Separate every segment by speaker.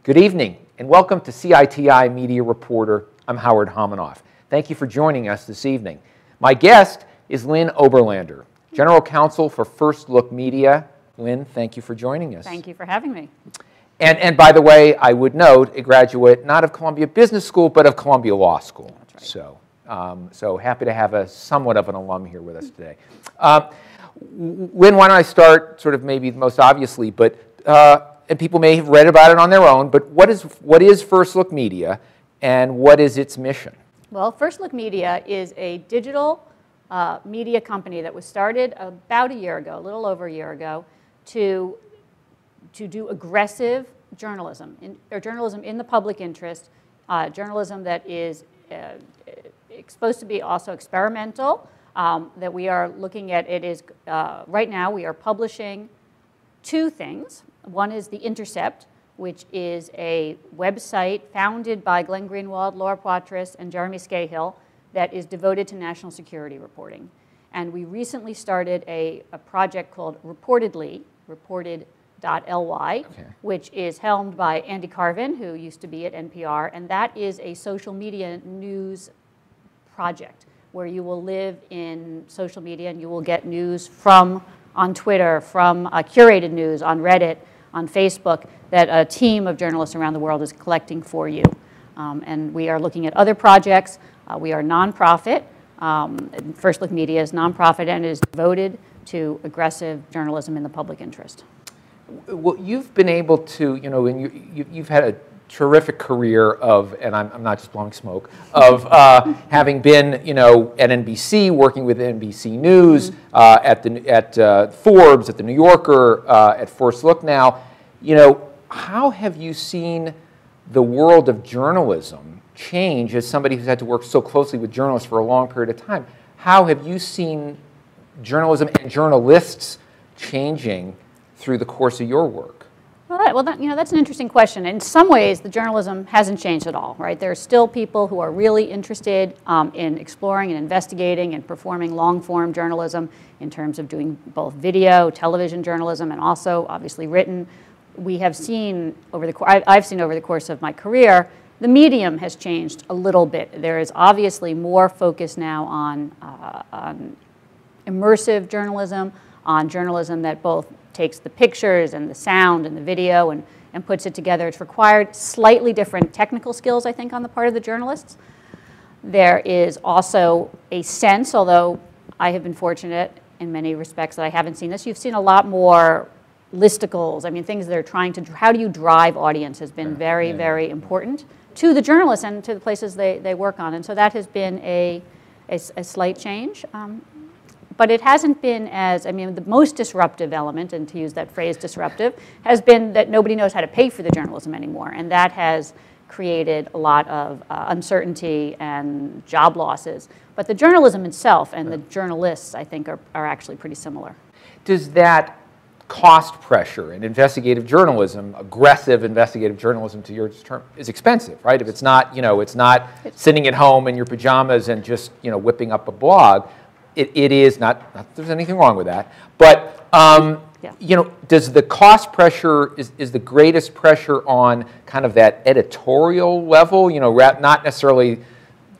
Speaker 1: Good evening, and welcome to CITI Media Reporter. I'm Howard Homanoff. Thank you for joining us this evening. My guest is Lynn Oberlander, General Counsel for First Look Media. Lynn, thank you for joining us.
Speaker 2: Thank you for having me.
Speaker 1: And by the way, I would note, a graduate not of Columbia Business School, but of Columbia Law School.
Speaker 2: That's right.
Speaker 1: So happy to have somewhat of an alum here with us today. Lynn, why don't I start sort of maybe most obviously, but and people may have read about it on their own, but what is First Look Media and what is its mission?
Speaker 2: Well, First Look Media is a digital media company that was started about a year ago, a little over a year ago, to do aggressive journalism, or journalism in the public interest, journalism that is supposed to be also experimental, that we are looking at. It is, right now we are publishing two things. One is The Intercept, which is a website founded by Glenn Greenwald, Laura Poitras, and Jeremy Scahill that is devoted to national security reporting. And we recently started a project called Reportedly, reported.ly, which is helmed by Andy Carvin, who used to be at NPR, and that is a social media news project where you will live in social media and you will get news from on Twitter, from curated news on Reddit, on Facebook, that a team of journalists around the world is collecting for you. And we are looking at other projects. We are nonprofit. First Look Media is nonprofit and is devoted to aggressive journalism in the public interest.
Speaker 1: Well, you've been able to, and you've had a terrific career of, and I'm not just blowing smoke, of having been, at NBC, working with NBC News, at Forbes, at the New Yorker, at First Look now. How have you seen the world of journalism change as somebody who's had to work so closely with journalists for a long period of time? How have you seen journalism and journalists changing through the course of your work?
Speaker 2: Well, that's an interesting question. In some ways, the journalism hasn't changed at all, right? There are still people who are really interested in exploring and investigating and performing long-form journalism in terms of doing both video, television journalism, and also, obviously, written. We have seen I've seen over the course of my career, the medium has changed a little bit. There is obviously more focus now on immersive journalism, on journalism that both takes the pictures and the sound and the video and puts it together. It's required slightly different technical skills, I think, on the part of the journalists. There is also a sense, although I have been fortunate in many respects that I haven't seen this, you've seen a lot more listicles. I mean, things that are trying to, how do you drive audience has been very, very important to the journalists and to the places they work on. And so that has been a slight change. But it hasn't been the most disruptive element, and to use that phrase, disruptive, has been that nobody knows how to pay for the journalism anymore. And that has created a lot of uncertainty and job losses. But the journalism itself and the journalists, I think, are actually pretty similar. Does
Speaker 1: that cost pressure in investigative journalism, aggressive investigative journalism to your term, is expensive, right? If it's not, it's not sitting at home in your pajamas and just, whipping up a blog. It is not that there's anything wrong with that, but does the cost pressure is the greatest pressure on kind of that editorial level? Not necessarily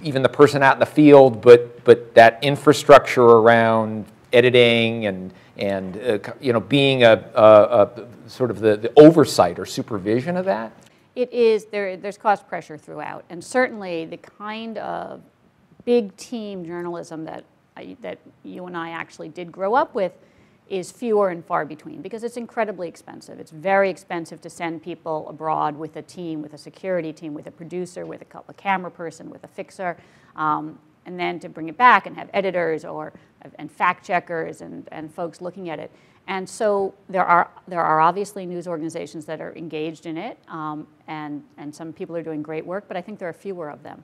Speaker 1: even the person out in the field, but that infrastructure around editing and being a sort of the oversight or supervision of that.
Speaker 2: It is there's cost pressure throughout, and certainly the kind of big team journalism that you and I actually did grow up with is fewer and far between because it's incredibly expensive. It's very expensive to send people abroad with a team, with a security team, with a producer, with a camera person, with a fixer, and then to bring it back and have editors and fact checkers and folks looking at it. And so there are obviously news organizations that are engaged in it, and some people are doing great work, but I think there are fewer of them.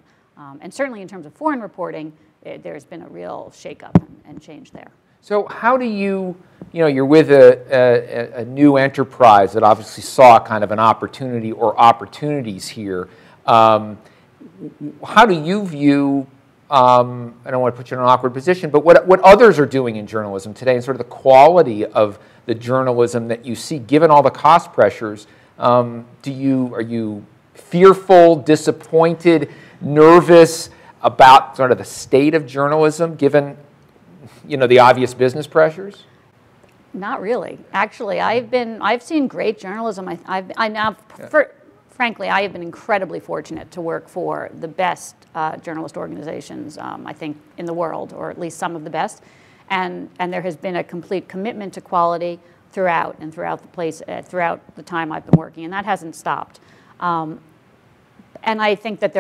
Speaker 2: And certainly in terms of foreign reporting, there's been a real shakeup and change there.
Speaker 1: So how do you're with a new enterprise that obviously saw kind of an opportunity or opportunities here. How do you view, I don't want to put you in an awkward position, but what others are doing in journalism today and sort of the quality of the journalism that you see, given all the cost pressures Are you fearful, disappointed, nervous about sort of the state of journalism, given, the obvious business pressures?
Speaker 2: Not really. Actually, I've seen great journalism. Frankly, I have been incredibly fortunate to work for the best journalist organizations, I think, in the world, or at least some of the best. And there has been a complete commitment to quality throughout the time I've been working, and that hasn't stopped. And I think that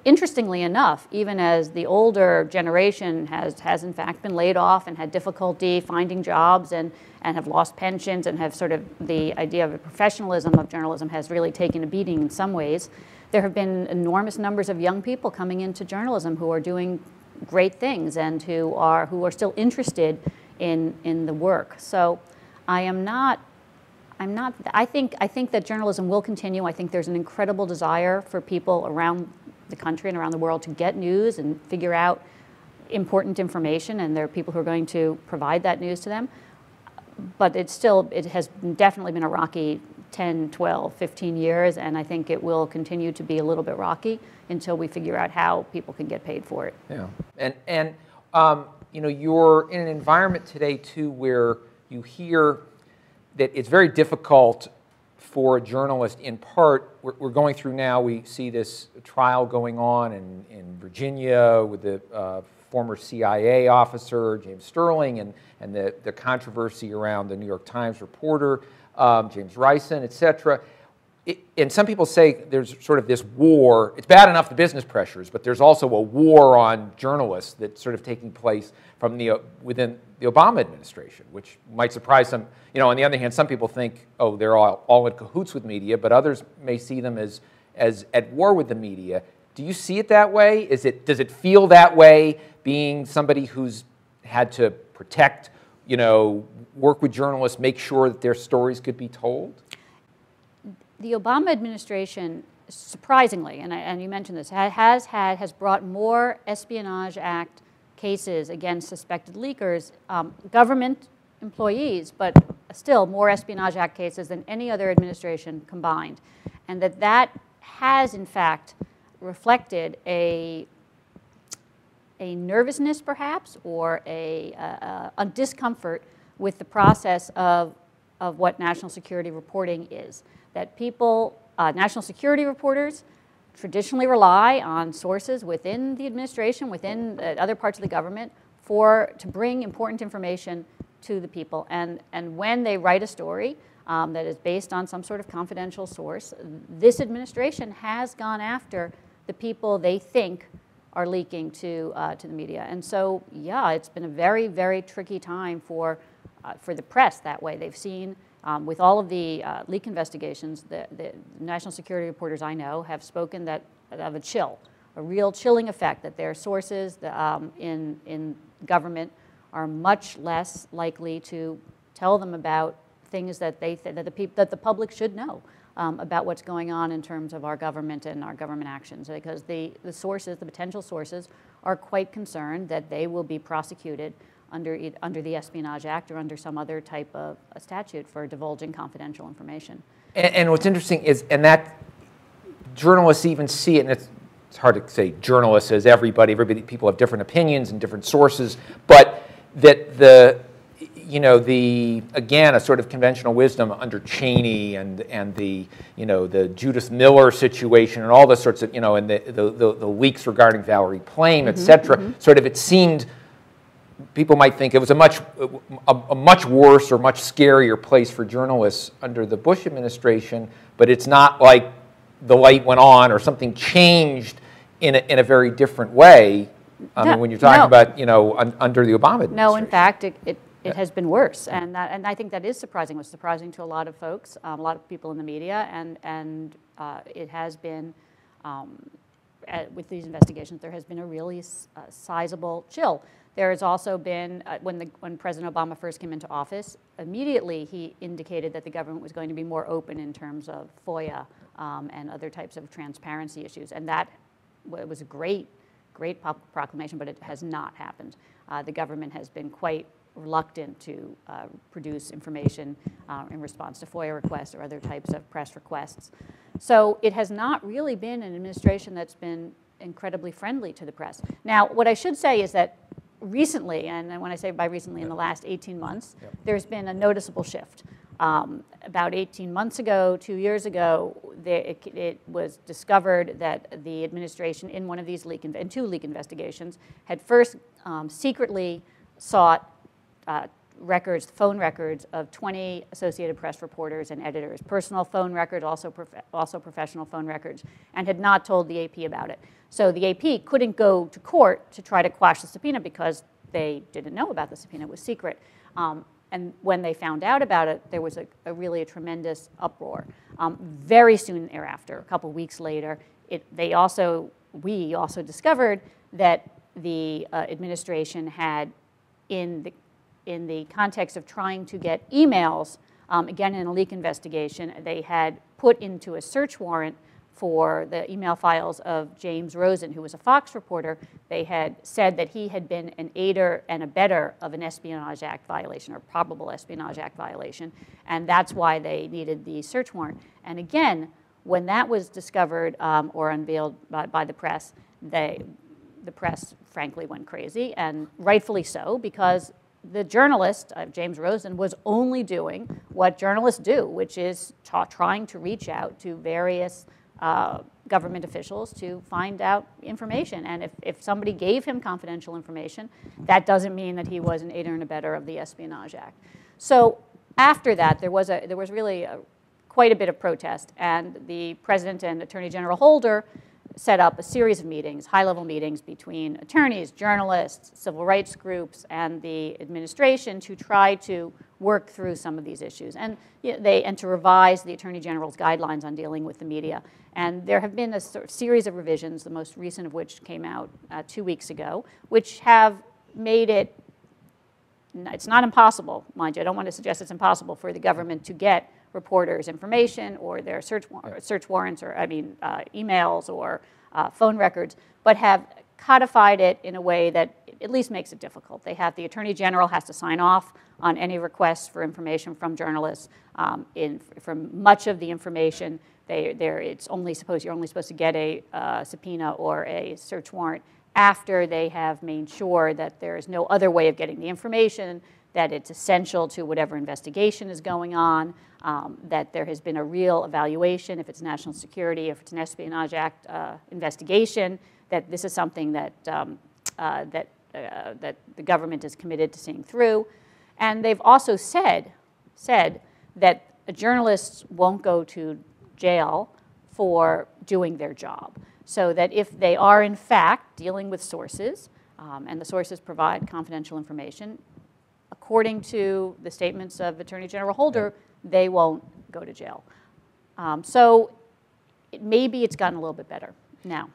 Speaker 2: interestingly enough, even as the older generation has in fact been laid off and had difficulty finding jobs and have lost pensions and have sort of the idea of a professionalism of journalism has really taken a beating in some ways, there have been enormous numbers of young people coming into journalism who are doing great things and who are still interested in the work. So I think that journalism will continue. I think there's an incredible desire for people around the country and around the world to get news and figure out important information, and there are people who are going to provide that news to them. But it has definitely been a rocky 10, 12, 15 years, and I think it will continue to be a little bit rocky until we figure out how people can get paid for it.
Speaker 1: Yeah, and you're in an environment today too where you hear that it's very difficult for a journalist. In part, we're going through now, we see this trial going on in Virginia with the former CIA officer, James Sterling, and the controversy around the New York Times reporter, James Rison, et cetera. And some people say there's sort of this war. It's bad enough, the business pressures, but there's also a war on journalists that's sort of taking place from within the Obama administration, which might surprise some. On the other hand, some people think, oh, they're all in cahoots with media, but others may see them as at war with the media. Do you see it that way? Does it feel that way, being somebody who's had to protect, work with journalists, make sure that their stories could be told?
Speaker 2: The Obama administration, surprisingly, and you mentioned this, has brought more Espionage Act cases against suspected leakers, government employees, but still more Espionage Act cases than any other administration combined. And that has, in fact, reflected a nervousness, perhaps, or a discomfort with the process of what national security reporting is. That people, national security reporters, traditionally rely on sources within the administration, within other parts of the government, to bring important information to the people. And when they write a story that is based on some sort of confidential source, this administration has gone after the people they think are leaking to the media. And so, yeah, it's been a very, very tricky time for the press that way. They've seen, with all of the leak investigations, the national security reporters I know have spoken of a real chilling effect, that their sources in government are much less likely to tell them about things that that the public should know about what's going on in terms of our government and our government actions, because the potential sources, are quite concerned that they will be prosecuted under the Espionage Act or under some other type of a statute for divulging confidential information.
Speaker 1: And what's interesting is, and that journalists even see it, and it's hard to say journalists as everybody, people have different opinions and different sources, but that again, a sort of conventional wisdom under Cheney and the Judith Miller situation and all the sorts of, and the leaks regarding Valerie Plame, et cetera, sort of, it seemed, people might think it was a much worse or much scarier place for journalists under the Bush administration, but it's not like the light went on or something changed in a very different way. I mean, when you're talking about, under the Obama administration.
Speaker 2: No, in fact, it has been worse, and I think that is surprising. It was surprising to a lot of folks, a lot of people in the media, and it has been, with these investigations, there has been a really sizable chill. There has also been, when President Obama first came into office, immediately he indicated that the government was going to be more open in terms of FOIA and other types of transparency issues, and that was a great proclamation, but it has not happened. The government has been quite reluctant to produce information in response to FOIA requests or other types of press requests. So it has not really been an administration that's been incredibly friendly to the press. Now, what I should say is that recently, and when I say by recently, in the last 18 months, there's been a noticeable shift. About 18 months ago, 2 years ago, it was discovered that the administration, in one of these in 2 leak investigations, had first secretly sought phone records of 20 Associated Press reporters and editors, personal phone records, also professional phone records, and had not told the AP about it. So the AP couldn't go to court to try to quash the subpoena because they didn't know about the subpoena. It was secret. And when they found out about it, there was really a tremendous uproar. Very soon thereafter, a couple weeks later, we also discovered that the administration had, in the context of trying to get emails, again in a leak investigation, they had put into a search warrant for the email files of James Rosen, who was a Fox reporter. They had said that he had been an aider and abettor of an Espionage Act violation, or probable Espionage Act violation, and that's why they needed the search warrant. And again, when that was discovered or unveiled by the press, the press frankly went crazy, and rightfully so, because the journalist, James Rosen, was only doing what journalists do, which is trying to reach out to various government officials to find out information. And if somebody gave him confidential information, that doesn't mean that he was an aider and abettor of the Espionage Act. So after that, there was really quite a bit of protest, and the President and Attorney General Holder set up a series of meetings, high-level meetings between attorneys, journalists, civil rights groups, and the administration to try to work through some of these issues, and to revise the Attorney General's guidelines on dealing with the media. And there have been a sort of series of revisions, the most recent of which came out 2 weeks ago, which have made it, it's not impossible, mind you, I don't want to suggest it's impossible for the government to get reporters' information or their search warrants, or emails or phone records, but have codified it in a way that at least makes it difficult. They have, the Attorney General has to sign off on any requests for information from journalists. From much of the information, you're only supposed to get a subpoena or a search warrant after they have made sure that there is no other way of getting the information, that it's essential to whatever investigation is going on, that there has been a real evaluation, if it's national security, if it's an Espionage Act investigation, that this is something that that the government is committed to seeing through. And they've also said that journalists won't go to jail for doing their job. So that if they are in fact dealing with sources, and the sources provide confidential information, according to the statements of Attorney General Holder, they won't go to jail. So maybe it's gotten a little bit better now.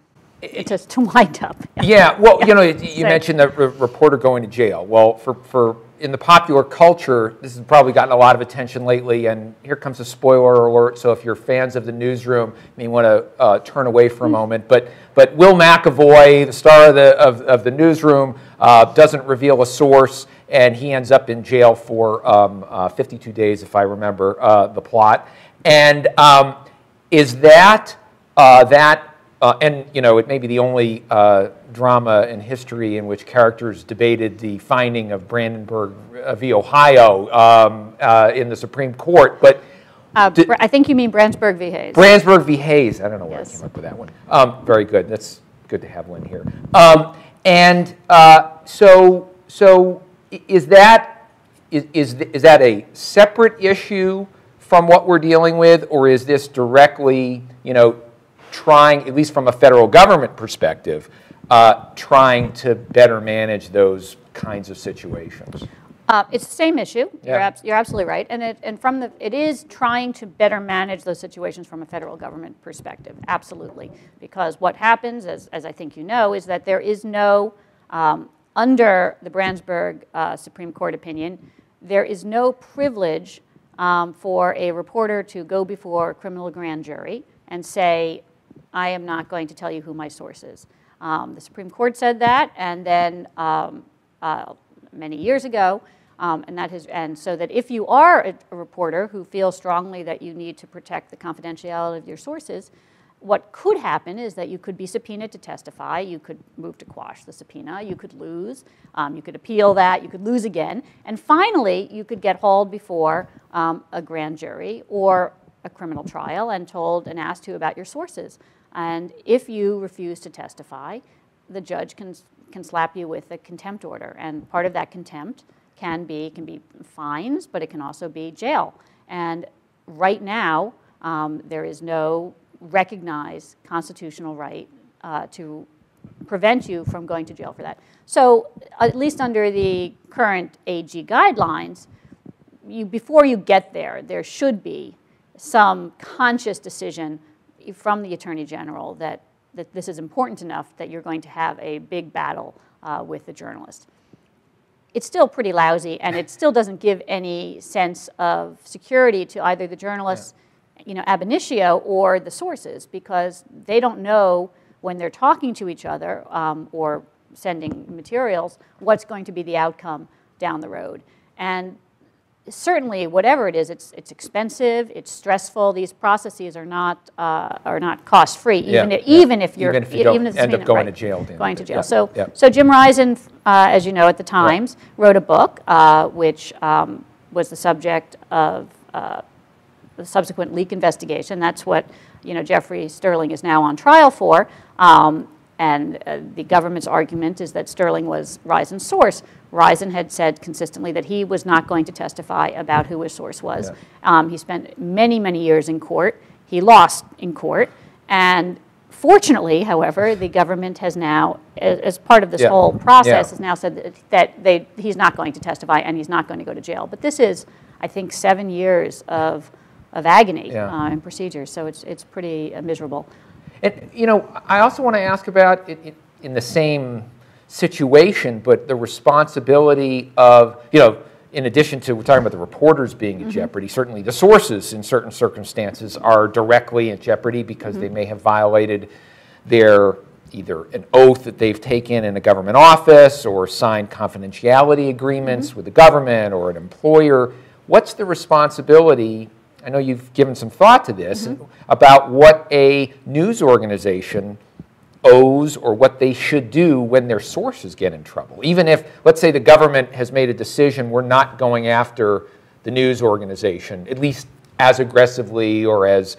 Speaker 2: Just to wind up.
Speaker 1: Yeah, well, you mentioned the reporter going to jail. Well, for in the popular culture, this has probably gotten a lot of attention lately, and here comes a spoiler alert, so if you're fans of the newsroom, you may want to turn away for a moment. But Will McAvoy, the star of the newsroom, doesn't reveal a source, and he ends up in jail for 52 days, if I remember the plot. And is that and it may be the only drama in history in which characters debated the finding of Brandenburg v. Ohio in the Supreme Court, but
Speaker 2: I think you mean Brandsburg v. Hayes.
Speaker 1: Brandsburg v. Hayes. I don't know where I came up with that one. Very good. That's good to have Lynn here. So is that a separate issue from what we're dealing with, or is this directly, trying, at least from a federal government perspective, trying to better manage those kinds of situations?
Speaker 2: It's the same issue.
Speaker 1: Yeah.
Speaker 2: You're absolutely right, and it is trying to better manage those situations from a federal government perspective. Absolutely, because what happens, as I think you know, is that there is no under the Brandsburg Supreme Court opinion, there is no privilege for a reporter to go before a criminal grand jury and say, I am not going to tell you who my source is. The Supreme Court said that, and then many years ago, And so that if you are a reporter who feels strongly that you need to protect the confidentiality of your sources, what could happen is that you could be subpoenaed to testify, you could move to quash the subpoena, you could lose, you could appeal that, you could lose again, and finally you could get hauled before a grand jury or a criminal trial and told and asked you about your sources. And if you refuse to testify, the judge can slap you with a contempt order, and part of that contempt can be fines, but it can also be jail. And right now, there is no recognized constitutional right to prevent you from going to jail for that. So at least under the current AG guidelines, before you get there, there should be some conscious decision from the Attorney General that this is important enough that you're going to have a big battle with the journalist. It's still pretty lousy, and it still doesn't give any sense of security to either the journalists, ab initio, or the sources, because they don't know when they're talking to each other or sending materials what's going to be the outcome down the road. And certainly, whatever it is, it's expensive, it's stressful. These processes are not cost-free, even if you end
Speaker 1: up going to jail.
Speaker 2: Going to jail. So Jim Risen, as you know, at the Times, wrote a book which was the subject of the subsequent leak investigation. That's what Jeffrey Sterling is now on trial for. And the government's argument is that Sterling was Risen's source. Risen had said consistently that he was not going to testify about who his source was. He spent many, many years in court. He lost in court. And fortunately, however, the government has now, as part of this whole process, has now said that he's not going to testify and he's not going to go to jail. But this is, I think, 7 years of agony and procedures. So it's pretty miserable.
Speaker 1: And, I also want to ask about it in the same situation, but the responsibility of, in addition to, we're talking about the reporters being in jeopardy, certainly the sources in certain circumstances are directly in jeopardy because they may have violated their either an oath that they've taken in a government office or signed confidentiality agreements with the government or an employer. What's the responsibility? I know you've given some thought to this, about what a news organization owes or what they should do when their sources get in trouble. Even if, let's say the government has made a decision, we're not going after the news organization, at least as aggressively or as,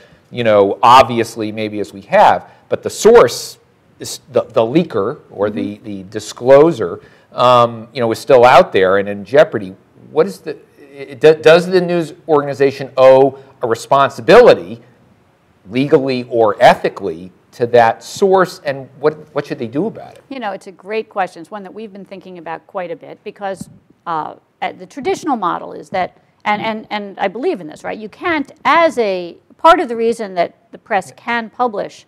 Speaker 1: obviously maybe as we have, but the source, is the leaker or the discloser, is still out there and in jeopardy. What is does the news organization owe a responsibility, legally or ethically, to that source, and what should they do about it?
Speaker 2: It's a great question. It's one that we've been thinking about quite a bit because the traditional model is that, and I believe in this, right? You can't, as a part of the reason that the press can publish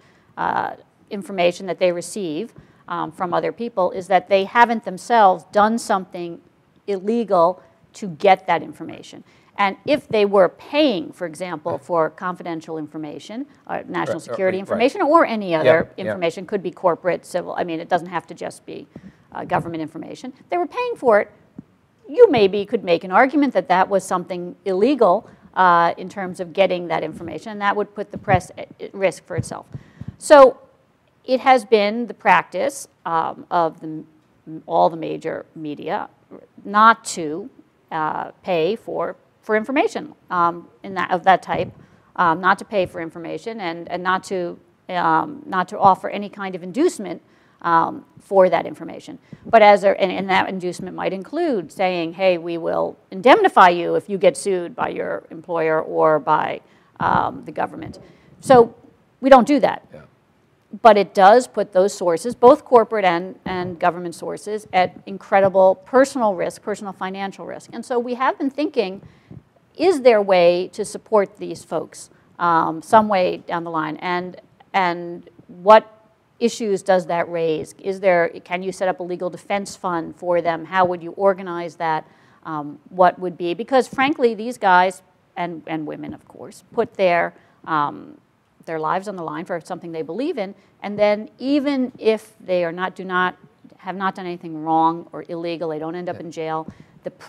Speaker 2: information that they receive from other people is that they haven't themselves done something illegal to get that information. And if they were paying, for example, for confidential information, national security information, or any other information, could be corporate, civil, it doesn't have to just be government information. If they were paying for it, you maybe could make an argument that that was something illegal in terms of getting that information, and that would put the press at risk for itself. So it has been the practice of all the major media not to pay for information of that type, not to pay for information and not to offer any kind of inducement for that information. But and that inducement might include saying, hey, we will indemnify you if you get sued by your employer or by the government. So we don't do that. Yeah. But it does put those sources, both corporate and government sources, at incredible personal risk, personal financial risk. And so we have been thinking, is there a way to support these folks some way down the line? And what issues does that raise? Can you set up a legal defense fund for them? How would you organize that? What would be? Because frankly, these guys, and women of course, put their lives on the line for something they believe in, and then even if they have not done anything wrong or illegal, they don't end up in jail,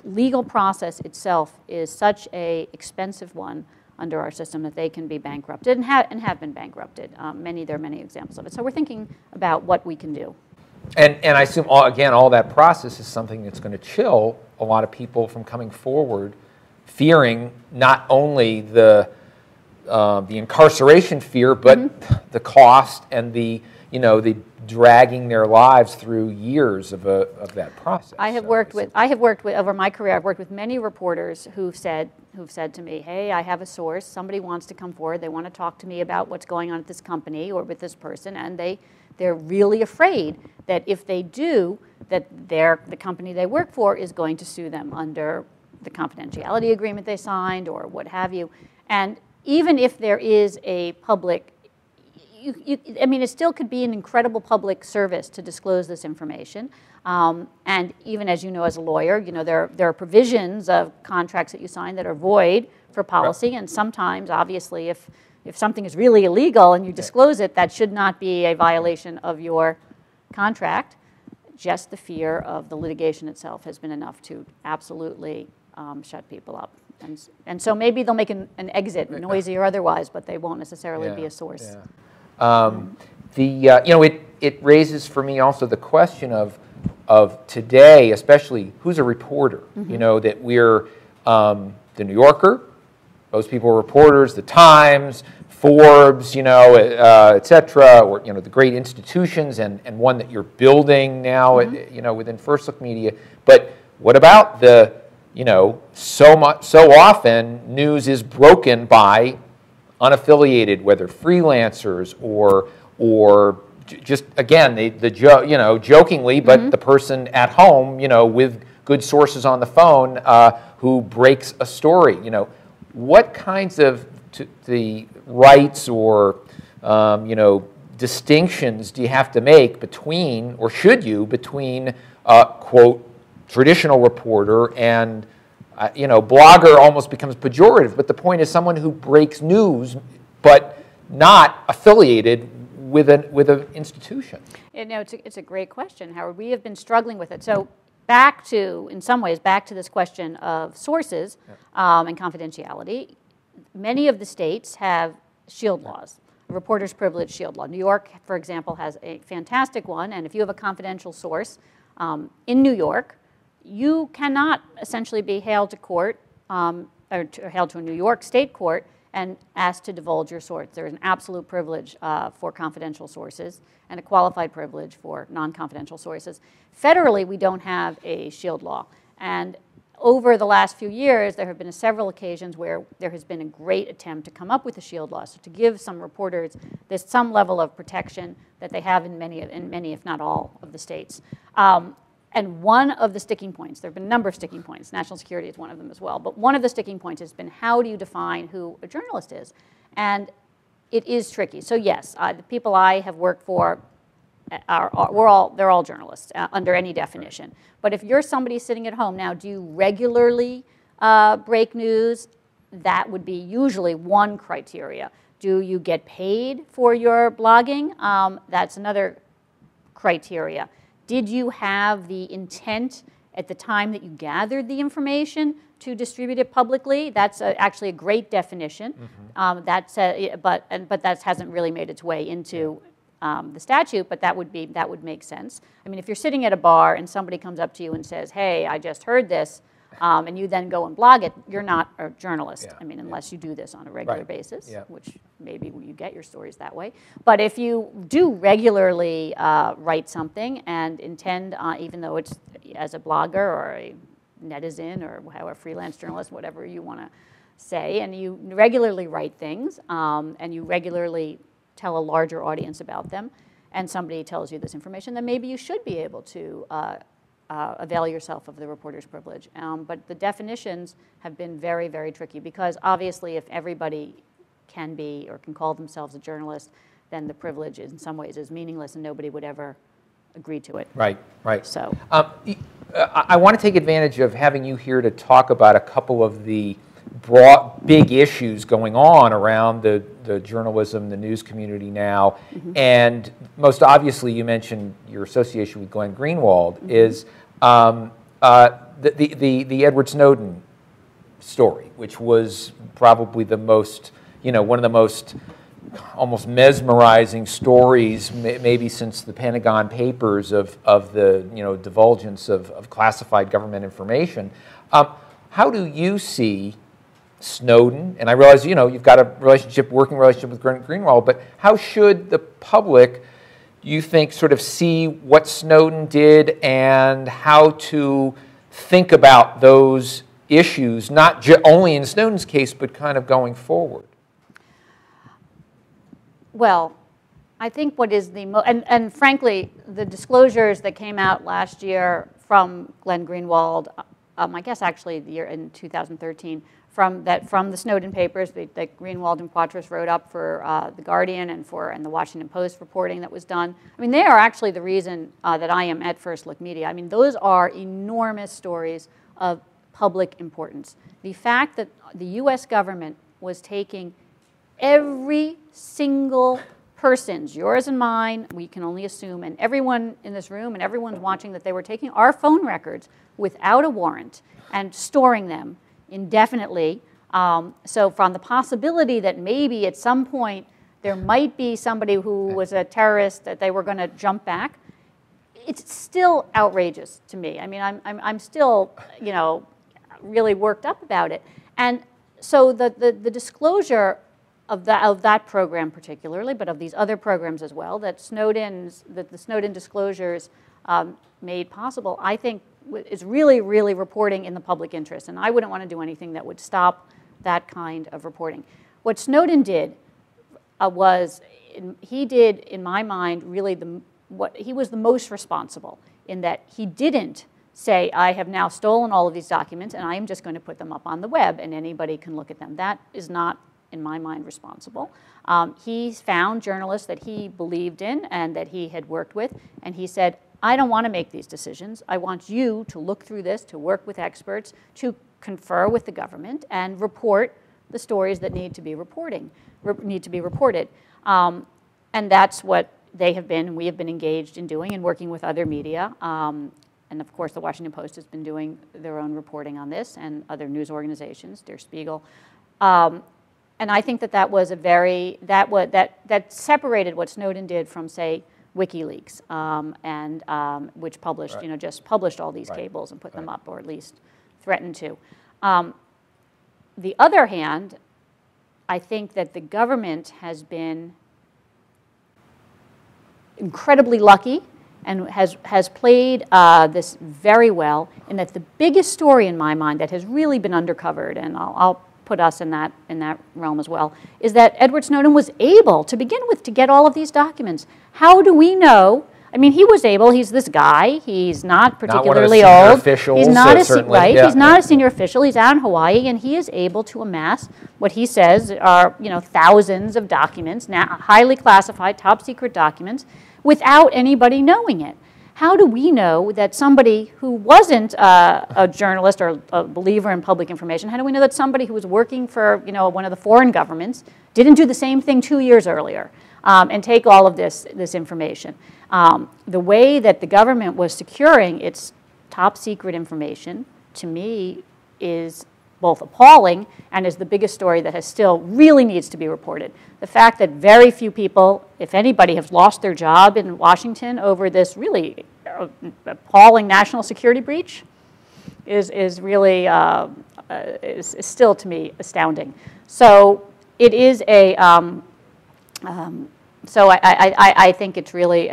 Speaker 2: legal process itself is such a expensive one under our system that they can be bankrupted and have been bankrupted. There are many examples of it. So we're thinking about what we can do.
Speaker 1: And I assume, all that process is something that's going to chill a lot of people from coming forward, fearing not only the incarceration fear, but the cost and the dragging their lives through years of that process.
Speaker 2: I have worked with over my career. I've worked with many reporters who've said to me, "Hey, I have a source. Somebody wants to come forward. They want to talk to me about what's going on at this company or with this person, and they're really afraid that if they do, that the company they work for is going to sue them under the confidentiality agreement they signed or what have you." And even if there is a public, it still could be an incredible public service to disclose this information. And even as you know, as a lawyer, there are provisions of contracts that you sign that are void for policy. And sometimes, obviously, if something is really illegal and you disclose it, that should not be a violation of your contract. Just the fear of the litigation itself has been enough to absolutely shut people up. And so maybe they'll make an exit, noisy or otherwise, but they won't necessarily be a source.
Speaker 1: It raises for me also the question of today, especially who's a reporter. That we're the New Yorker, most people are reporters, the Times, Forbes, et cetera, or the great institutions, and one that you're building now, within First Look Media. But what about so often news is broken by unaffiliated, whether freelancers or just again jokingly, but the person at home, with good sources on the phone, who breaks a story. What kinds of the rights or distinctions do you have to make between, or should you, between quote traditional reporter and blogger almost becomes pejorative, but the point is someone who breaks news but not affiliated with an institution.
Speaker 2: It's a great question, Howard. We have been struggling with it. So in some ways, back to this question of sources and confidentiality. Many of the states have shield laws, a reporter's privilege shield law. New York, for example, has a fantastic one, and if you have a confidential source in New York, you cannot essentially be hailed to court or hailed to a New York state court and asked to divulge your source. There is an absolute privilege for confidential sources and a qualified privilege for non-confidential sources. Federally, we don't have a shield law. And over the last few years, there have been several occasions where there has been a great attempt to come up with a shield law, so to give some reporters some level of protection that they have in many, if not all, of the states. And one of the sticking points, there have been a number of sticking points, national security is one of them as well, but one of the sticking points has been how do you define who a journalist is? And it is tricky. So yes, the people I have worked for, they're all journalists under any definition. But if you're somebody sitting at home now, do you regularly break news? That would be usually one criteria. Do you get paid for your blogging? That's another criteria. Did you have the intent at the time that you gathered the information to distribute it publicly? That's actually a great definition. But that hasn't really made its way into the statute. But that would make sense. I mean, if you're sitting at a bar and somebody comes up to you and says, "Hey, I just heard this," and you then go and blog it, you're not a journalist. I mean, unless you do this on a regular basis, which maybe you get your stories that way. But if you do regularly write something and intend, even though it's as a blogger or a netizen or however, freelance journalist, whatever you want to say, and you regularly write things and you regularly tell a larger audience about them, and somebody tells you this information, then maybe you should be able to avail yourself of the reporter's privilege. But the definitions have been very, very tricky because obviously if everybody can be or can call themselves a journalist, then the privilege in some ways is meaningless and nobody would ever agree to it.
Speaker 1: Right, right.
Speaker 2: So
Speaker 1: I want to take advantage of having you here to talk about a couple of the big issues going on around the journalism, the news community now. And most obviously, you mentioned your association with Glenn Greenwald is the Edward Snowden story, which was probably the most, one of the most almost mesmerizing stories, maybe since the Pentagon Papers of the divulgence of classified government information. How do you see Snowden? And I realize you've got a working relationship with Greenwald, but how should the public, you think, sort of see what Snowden did and how to think about those issues, not only in Snowden's case, but kind of going forward?
Speaker 2: Well, I think what is the and frankly, the disclosures that came out last year from Glenn Greenwald, I guess actually the year in 2013, from the Snowden papers that Greenwald and Quatros wrote up for The Guardian and the Washington Post reporting that was done. I mean, they are actually the reason that I am at First Look Media. I mean, those are enormous stories of public importance. The fact that the U.S. government was taking every single person's, yours and mine, we can only assume, and everyone in this room and everyone's watching, that they were taking our phone records without a warrant and storing them indefinitely. So from the possibility that maybe at some point there might be somebody who was a terrorist that they were going to jump back, it's still outrageous to me. I mean, I'm still, really worked up about it. And so the disclosure of that program particularly, but of these other programs as well, that the Snowden disclosures made possible, I think is really, really reporting in the public interest. And I wouldn't want to do anything that would stop that kind of reporting. What Snowden did he did, in my mind, really he was the most responsible in that he didn't say, I have now stolen all of these documents and I am just going to put them up on the web and anybody can look at them. That is not, in my mind, responsible. He found journalists that he believed in and that he had worked with, and he said, I don't want to make these decisions. I want you to look through this, to work with experts, to confer with the government and report the stories that need to be reported. And that's what they have been, and we have been engaged in doing and working with other media. And of course, the Washington Post has been doing their own reporting on this, and other news organizations, Der Spiegel. And I think that was a that separated what Snowden did from, say, WikiLeaks, which published, just published all these cables and put them up, or at least threatened to. The other hand, I think that the government has been incredibly lucky and has played this very well, in that the biggest story in my mind that has really been undercovered, and I'll put us in that realm as well, is that Edward Snowden was able, to begin with, to get all of these documents. How do we know? I mean, he was able. He's this guy. He's not particularly old. He's not He's not a senior official. He's out in Hawaii, and he is able to amass what he says are thousands of documents, now highly classified, top secret documents, without anybody knowing it. How do we know that somebody who wasn't a journalist or a believer in public information, how do we know that somebody who was working for one of the foreign governments didn't do the same thing 2 years earlier and take all of this information? The way that the government was securing its top secret information, to me, is both appalling and is the biggest story that still really needs to be reported. The fact that very few people, if anybody, have lost their job in Washington over this really appalling national security breach is really is still, to me, astounding. So it is a so I think it's really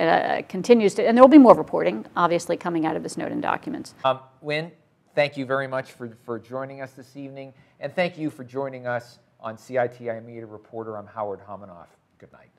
Speaker 2: continues to, and there will be more reporting, obviously, coming out of the Snowden documents.
Speaker 1: Lynn, thank you very much for joining us this evening, and thank you for joining us on CITI Media Reporter. I'm Howard Homanoff. Good night.